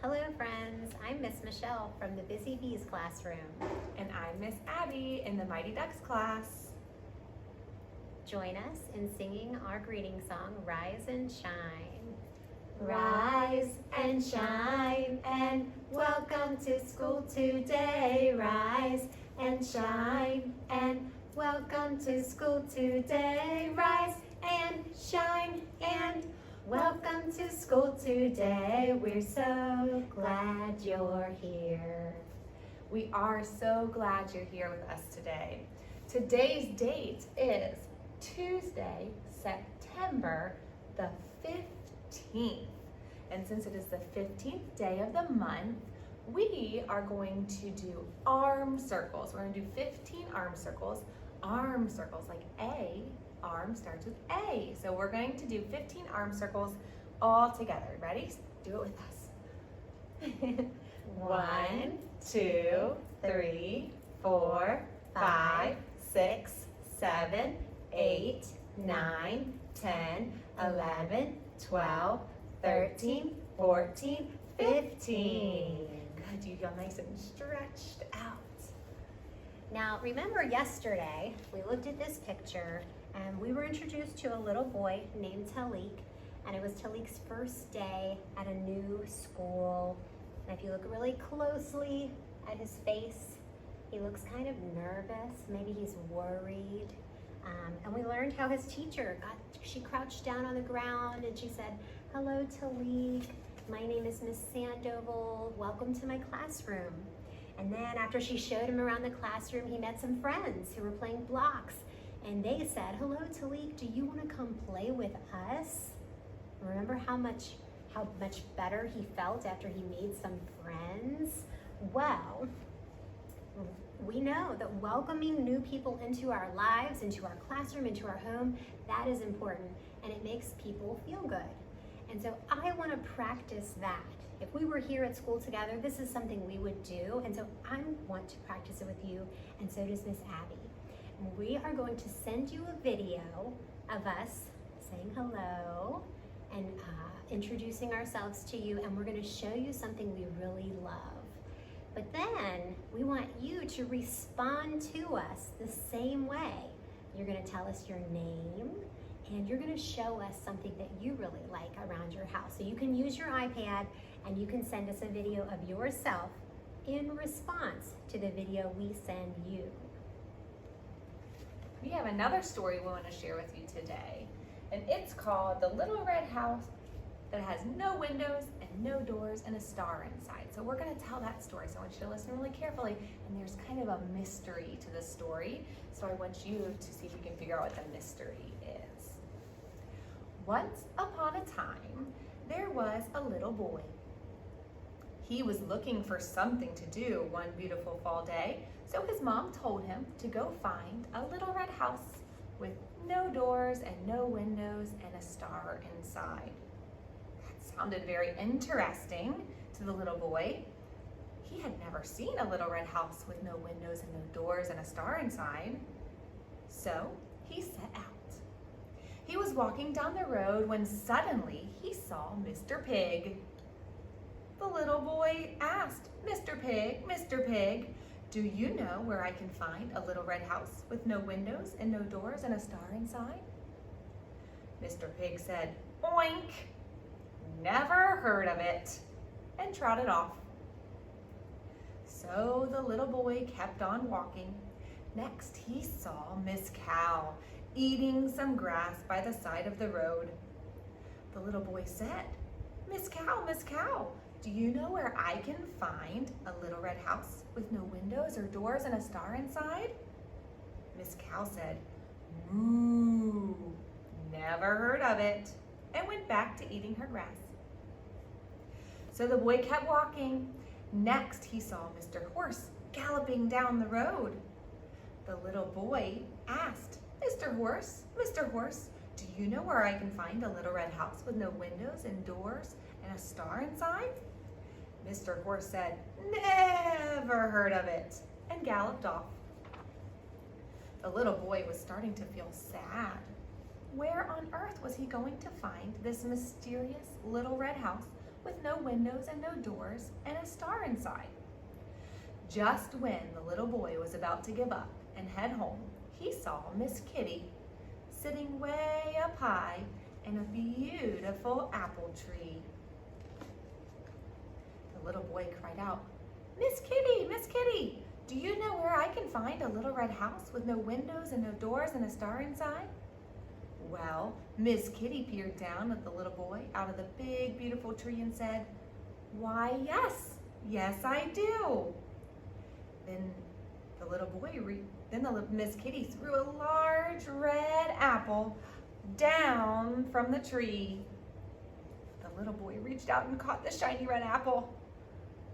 Hello friends, I'm Miss Michelle from the Busy Bees classroom. And I'm Miss Abby in the Mighty Ducks class. Join us in singing our greeting song, Rise and Shine. Rise and shine and welcome to school today. Rise and shine and welcome to school today. Rise and shine and welcome to school today. We're so glad you're here. We are so glad you're here with us today. Today's date is Tuesday, September the 15th. And since it is the 15th day of the month, we are going to do arm circles. We're going to do 15 arm circles. Arm circles, like A, arm starts with A. So we're going to do 15 arm circles all together. Ready? Do it with us. 1, 2, 3, 4, 5, 6, 7, 8, 9, 10, 11, 12, 13, 14, 15. Good, you feel nice and stretched out. Now, remember yesterday, we looked at this picture and we were introduced to a little boy named Talik, and it was Talik's first day at a new school. And if you look really closely at his face, he looks kind of nervous, maybe he's worried. And we learned how his teacher she crouched down on the ground and she said, "Hello, Talik. My name is Miss Sandoval. Welcome to my classroom." And then after she showed him around the classroom, he met some friends who were playing blocks. And they said, "Hello, Talik, do you want to come play with us?" Remember how much better he felt after he made some friends? Well, we know that welcoming new people into our lives, into our classroom, into our home, that is important, and it makes people feel good. And so I want to practice that. If we were here at school together, this is something we would do, and so I want to practice it with you, and so does Miss Abby. And we are going to send you a video of us saying hello and introducing ourselves to you, and we're going to show you something we really love. But then we want you to respond to us the same way. You're going to tell us your name, and you're going to show us something that you really like around your house. So you can use your iPad and you can send us a video of yourself in response to the video we send you. We have another story we want to share with you today, and it's called The Little Red House That Has No Windows and No Doors and a Star Inside. So we're going to tell that story, so I want you to listen really carefully, and there's kind of a mystery to the story, so I want you to see if you can figure out what the mystery is. Once upon a time, there was a little boy. He was looking for something to do one beautiful fall day, so his mom told him to go find a little red house with no doors and no windows and a star inside. That sounded very interesting to the little boy. He had never seen a little red house with no windows and no doors and a star inside. So he set out. He was walking down the road when suddenly he saw Mr. Pig. The little boy asked, Mr. Pig, do you know where I can find a little red house with no windows and no doors and a star inside?" Mr. Pig said, "Oink, never heard of it," and trotted off. So the little boy kept on walking. Next he saw Miss Cow eating some grass by the side of the road. The little boy said, Miss Cow, do you know where I can find a little red house with no windows or doors and a star inside?" Miss Cow said, "Moo, never heard of it," and went back to eating her grass. So the boy kept walking. Next he saw Mr. Horse galloping down the road. The little boy asked, Mr. Horse, do you know where I can find a little red house with no windows and doors and a star inside?" Mr. Horse said, "Never heard of it," and galloped off. The little boy was starting to feel sad. Where on earth was he going to find this mysterious little red house with no windows and no doors and a star inside. Just when the little boy was about to give up and head home, he saw Miss Kitty sitting way up high in a beautiful apple tree. The little boy cried out, Miss Kitty, do you know where I can find a little red house with no windows and no doors and a star inside? Well, Miss Kitty peered down at the little boy out of the big, beautiful tree and said, why, yes, I do. Then Miss Kitty threw a large red apple down from the tree. The little boy reached out and caught the shiny red apple.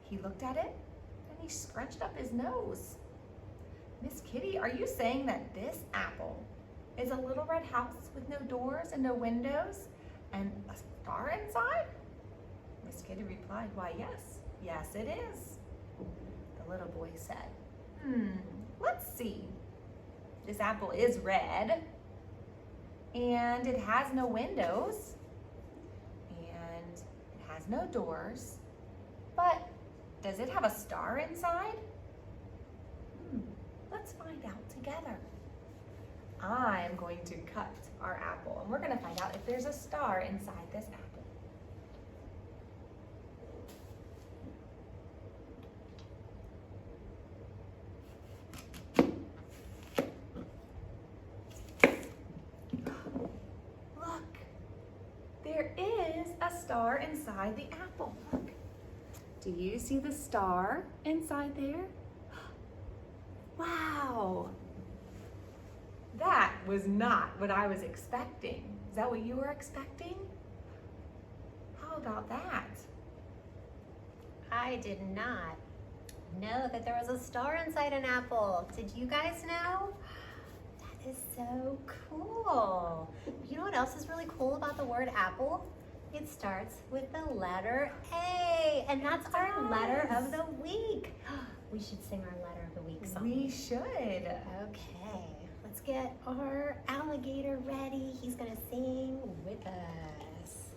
He looked at it and he scrunched up his nose. Miss Kitty, are you saying that this apple is a little red house with no doors and no windows and a star inside? Miss Kitty replied, why, yes it is. The little boy said, let's see. This apple is red and it has no windows and it has no doors, but does it have a star inside? Let's find out together. I'm going to cut our apple and we're going to find out if there's a star inside this apple. Look, there is a star inside the apple. Look. Do you see the star inside there? Wow. That was not what I was expecting. Is that what you were expecting? How about that? I did not know that there was a star inside an apple. Did you guys know? That is so cool. You know what else is really cool about the word apple? It starts with the letter A, and that's our letter of the week. We should sing our letter of the week song. We should. Okay, let's get our alligator ready. He's gonna sing with us.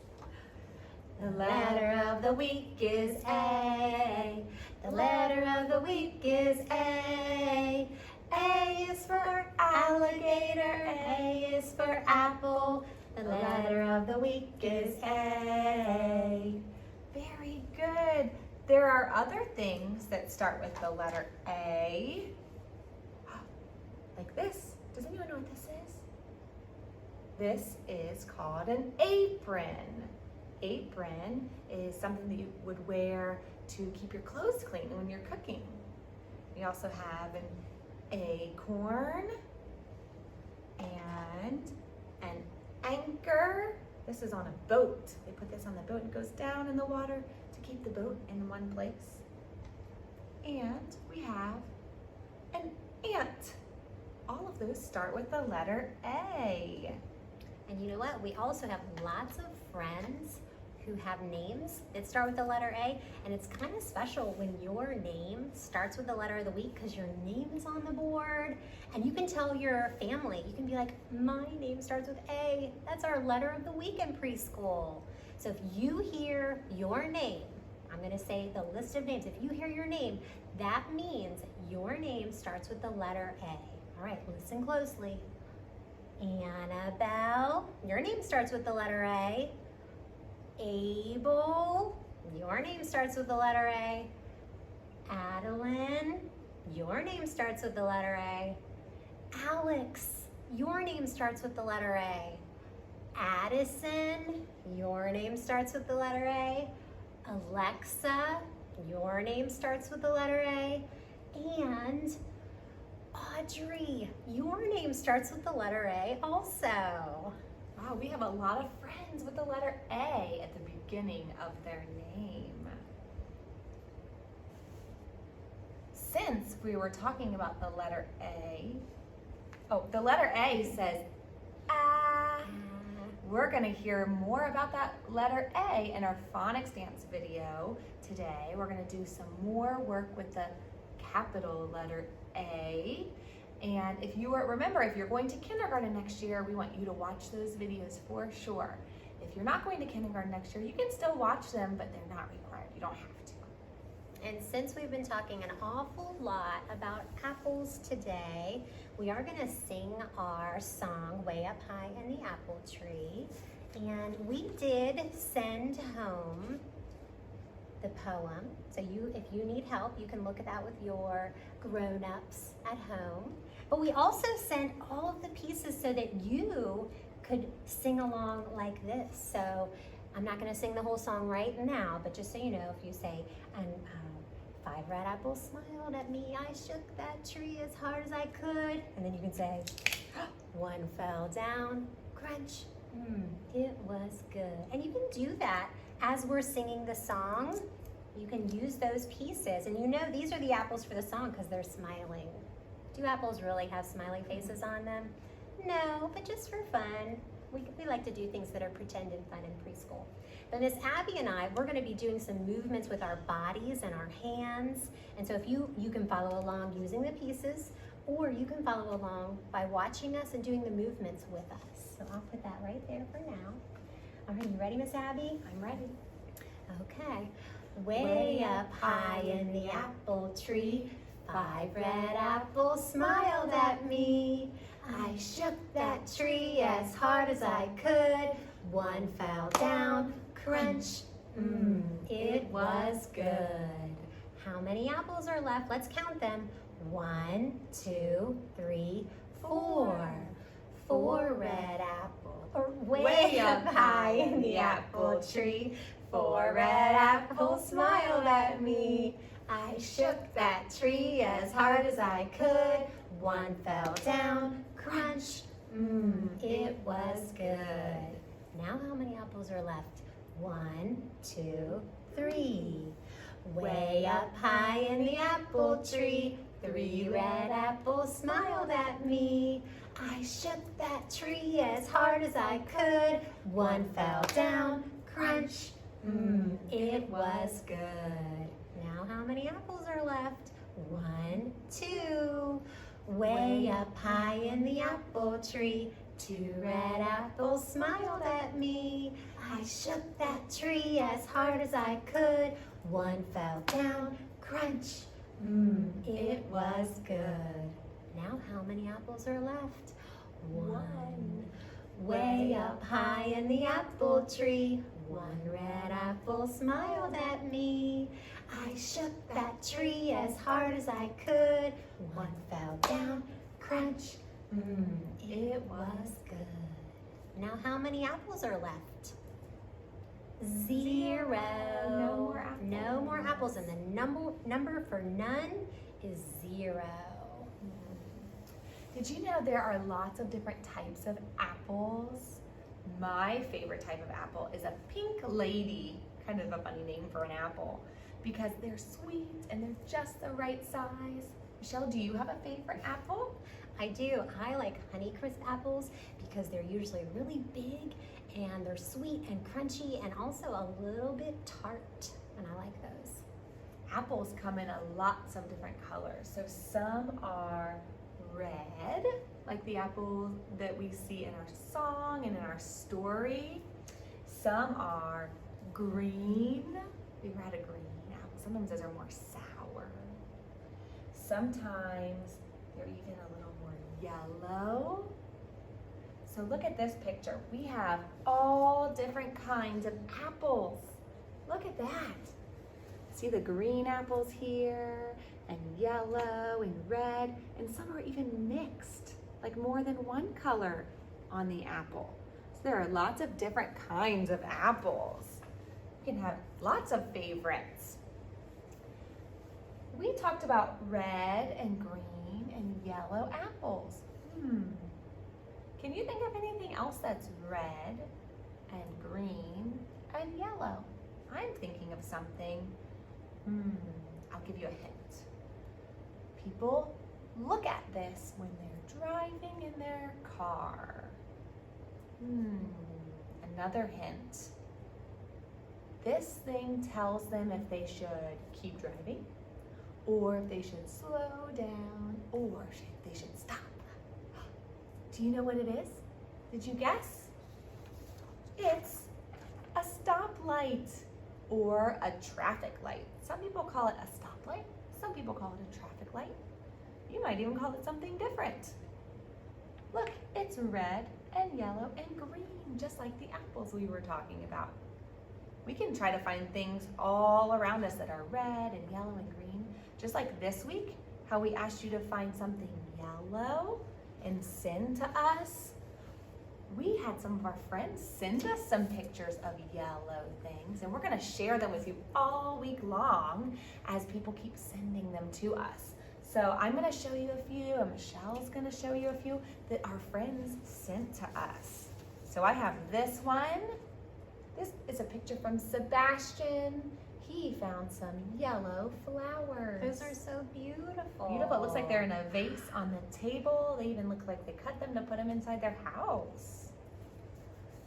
The letter of the week is A. The letter of the week is A. A is for alligator, A is for apple. The letter of the week is A. Very good. There are other things that start with the letter A. Like this. Does anyone know what this is? This is called an apron. Apron is something that you would wear to keep your clothes clean when you're cooking. We also have an acorn and an anchor. This is on a boat. They put this on the boat and it goes down in the water to keep the boat in one place. And we have an ant. All of those start with the letter A. And you know what? We also have lots of friends who have names that start with the letter A, and it's kind of special when your name starts with the letter of the week because your name's on the board, and you can tell your family, you can be like, my name starts with A. That's our letter of the week in preschool. So if you hear your name, I'm going to say the list of names. If you hear your name, that means your name starts with the letter A. All right, listen closely. Annabelle, your name starts with the letter A. Abel, your name starts with the letter A. Adeline, your name starts with the letter A. Alex, your name starts with the letter A. Addison, your name starts with the letter A. Alexa, your name starts with the letter A. And Audrey, your name starts with the letter A also. Wow, we have a lot of friends with the letter A at the beginning of their name. Since we were talking about the letter A, the letter A says ah. We're going to hear more about that letter A in our phonics dance video today. We're going to do some more work with the capital letter A. And if you're going to kindergarten next year, we want you to watch those videos for sure. if you're not going to kindergarten next year, you can still watch them, but they're not required. You don't have to. And since we've been talking an awful lot about apples today, we are going to sing our song, Way Up High in the Apple Tree. And we did send home the poem. So if you need help, you can look at that with your grown-ups at home. But we also sent all of the pieces so that you could sing along like this. So I'm not going to sing the whole song right now, but just so you know, if you say, and 5 red apples smiled at me, I shook that tree as hard as I could. And then you can say, 1 fell down, crunch, it was good. And you can do that as we're singing the song. You can use those pieces. And you know these are the apples for the song because they're smiling. Do apples really have smiley faces on them? No, but just for fun. We like to do things that are pretend and fun in preschool. But Miss Abby and I, we're going to be doing some movements with our bodies and our hands. And so if you can follow along using the pieces, or you can follow along by watching us and doing the movements with us. So I'll put that right there for now. All right, you ready, Miss Abby? I'm ready. Okay. Way up high in the apple tree, 5 red apples smiled at me. I shook that tree as hard as I could. 1 fell down, crunch, it was good. How many apples are left? Let's count them. 1, 2, 3, 4. 4 red apples. Or way up high in the apple tree, 4 red apples smiled at me. I shook that tree as hard as I could. 1 fell down, crunch, it was good. Now how many apples are left? 1, 2, 3. Way up high in the apple tree, 3 red apples smiled at me. I shook that tree as hard as I could. 1 fell down, crunch, it was good. Now how many apples are left? 1, 2. Way up high in the apple tree, 2 red apples smiled at me. I shook that tree as hard as I could. 1 fell down, crunch, it was good. Now how many apples are left? 1. Way up high in the apple tree, 1 red apple smiled at me. I shook that tree as hard as I could. 1 fell down, crunch, it was good. Now how many apples are left? 0. No more apples. No more apples, and the number for none is 0. Did you know there are lots of different types of apples? My favorite type of apple is a pink lady, kind of a funny name for an apple, because they're sweet and they're just the right size. Michelle, do you have a favorite apple? I do. I like Honeycrisp apples because they're usually really big and they're sweet and crunchy and also a little bit tart, and I like those. Apples come in lots of different colors. So some are red, like the apples that we see in our song and in our story. Some are green. Have you ever had a green apple? Sometimes those are more sour. Sometimes they're even a little more yellow. So look at this picture. We have all different kinds of apples. Look at that. See the green apples here, and yellow and red, and some are even mixed, like more than one color on the apple. So there are lots of different kinds of apples. You can have lots of favorites. We talked about red and green and yellow apples. Can you think of anything else that's red and green and yellow? I'm thinking of something. I'll give you a hint. People look at this when they're driving in their car. Another hint. This thing tells them if they should keep driving, or if they should slow down, or if they should stop. Do you know what it is? Did you guess? It's stoplight or a traffic light. Some people call it a stoplight. Some people call it a traffic light. You might even call it something different. Look, it's red and yellow and green, just like the apples we were talking about. We can try to find things all around us that are red and yellow and green, just like this week, how we asked you to find something yellow and send to us. We had some of our friends send us some pictures of yellow things, and we're gonna share them with you all week long as people keep sending them to us. So I'm gonna show you a few, and Michelle's gonna show you a few that our friends sent to us. So I have this one. This is a picture from Sebastian. He found some yellow flowers. Those are so beautiful. Beautiful. It looks like they're in a vase on the table. They even look like they cut them to put them inside their house.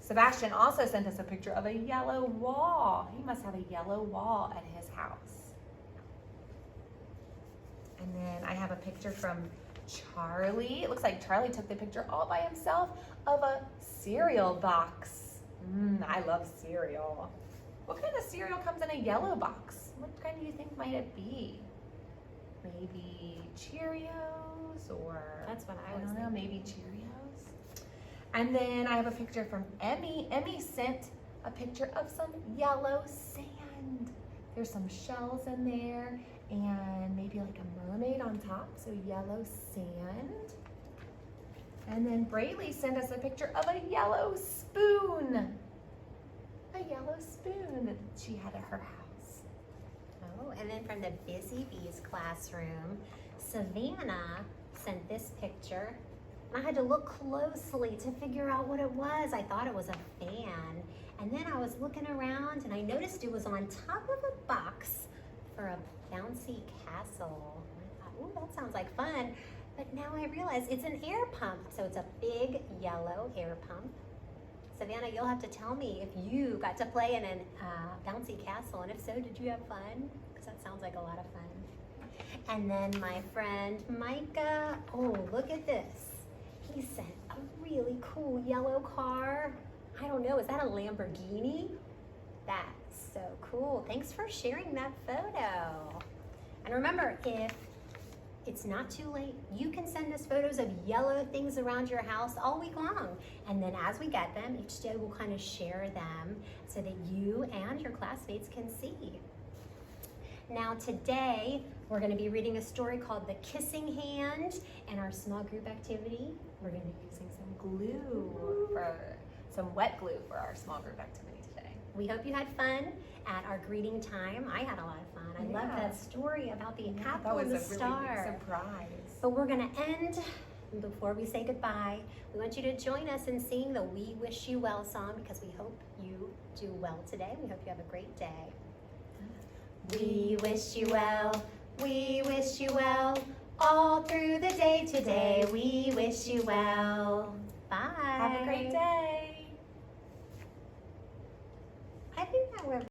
Sebastian also sent us a picture of a yellow wall. He must have a yellow wall at his house. And then I have a picture from Charlie. It looks like Charlie took the picture all by himself of a cereal box. I love cereal. What kind of cereal comes in a yellow box? What kind do you think might it be? Maybe Cheerios or That's what I was don't know, thinking. maybe Cheerios. And then I have a picture from Emmy. Emmy sent a picture of some yellow sand. There's some shells in there and maybe like a mermaid on top, so yellow sand. And then Braylee sent us a picture of a yellow spoon. A yellow spoon that she had at her house. Oh, and then from the Busy Bees classroom, Savannah sent this picture. I had to look closely to figure out what it was. I thought it was a fan. And then I was looking around and I noticed it was on top of a box for a bouncy castle. I thought, ooh, that sounds like fun. But now I realize it's an air pump. So it's a big yellow air pump. Savannah, you'll have to tell me if you got to play in a bouncy castle. And if so, did you have fun? Because that sounds like a lot of fun. And then my friend Micah, oh, look at this. He sent a really cool yellow car. I don't know, is that a Lamborghini? That's so cool. Thanks for sharing that photo. And remember, if it's not too late, you can send us photos of yellow things around your house all week long. And then as we get them, each day we'll kind of share them so that you and your classmates can see. Now today, we're going to be reading a story called The Kissing Hand. And our small group activity, we're going to be using some glue, some wet glue for our small group activity today. We hope you had fun at our greeting time. I had a lot of fun. I love that story about the apple and the star. Really big surprise. But we're going to end. Before we say goodbye, we want you to join us in singing the We Wish You Well song because we hope you do well today. We hope you have a great day. We wish you well, we wish you well, all through the day today, we wish you well. Bye. Have a great day. I think that went